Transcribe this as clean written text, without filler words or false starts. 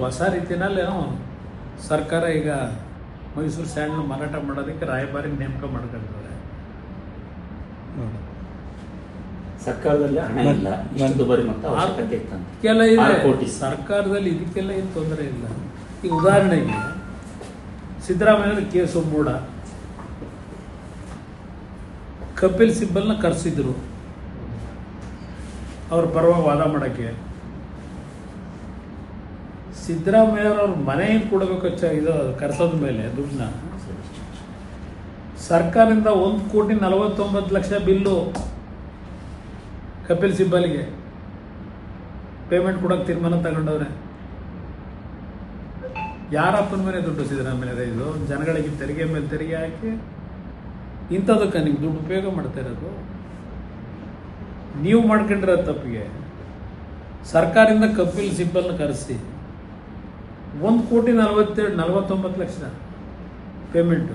ಹೊಸ ರೀತಿಯಲ್ಲಿ ಸರ್ಕಾರ ಈಗ ಮೈಸೂರು ಸ್ಯಾಂಡ್ನ ಮಾರಾಟ ಮಾಡೋದಕ್ಕೆ ರಾಯಭಾರಿ ನೇಮಕ ಮಾಡ್ಕೊಂಡಿದ್ದಾರೆ. ಸರ್ಕಾರದಲ್ಲಿ ಹಣ ಇಲ್ಲ, ಇಷ್ಟು ದುಬಾರಿ ಮೊತ್ತ ಅವಶ್ಯಕತೆ ಇತ್ತಂತೆ. ಕೆಲ ಇದೆ 6 ಕೋಟಿ. ಸರ್ಕಾರದಲ್ಲಿ ಇದಕ್ಕೆಲ್ಲ ಏನು ತೊಂದರೆ ಇಲ್ಲ. ಈಗ ಉದಾಹರಣೆಗೆ ಸಿದ್ದರಾಮಯ್ಯ ಕೇಸು ಮೂಡ, ಕಪಿಲ್ ಸಿಬ್ಬಲ್ನ ಕರೆಸಿದ್ರು ಅವ್ರ ಪರವಾಗಿ ವಾದ ಮಾಡೋಕ್ಕೆ. ಸಿದ್ದರಾಮಯ್ಯವ್ರ ಮನೆ ಕೊಡಬೇಕು ಇದು ಕರೆಸೋದ ಮೇಲೆ ದುಡ್ಡನ್ನ ಸರ್ಕಾರದಿಂದ 1,49,00,000 ಬಿಲ್ಲು ಕಪಿಲ್ ಸಿಬ್ಬಲ್ಗೆ ಪೇಮೆಂಟ್ ಕೊಡೋಕೆ ತೀರ್ಮಾನ ತಗೊಂಡವ್ರೆ. ಯಾರಪ್ಪನ ಮೇಲೆ ದುಡ್ಡು ಸಿದ್ದರಾಮಯ್ಯ? ಇದು ಜನಗಳಿಗೆ ತೆರಿಗೆ ಮೇಲೆ ತೆರಿಗೆ ಹಾಕಿ ಇಂಥದಕ್ಕೆ ನೀವು ದುಡ್ಡು ಉಪಯೋಗ ಮಾಡ್ತಾ ಇರೋದು. ನೀವು ಮಾಡ್ಕೊಂಡಿರೋ ತಪ್ಪಿಗೆ ಸರ್ಕಾರದಿಂದ ಕಪಿಲ್ ಸಿಬ್ಬಲ್ನ ಕರೆಸಿ 1,49,00,000 ಪೇಮೆಂಟು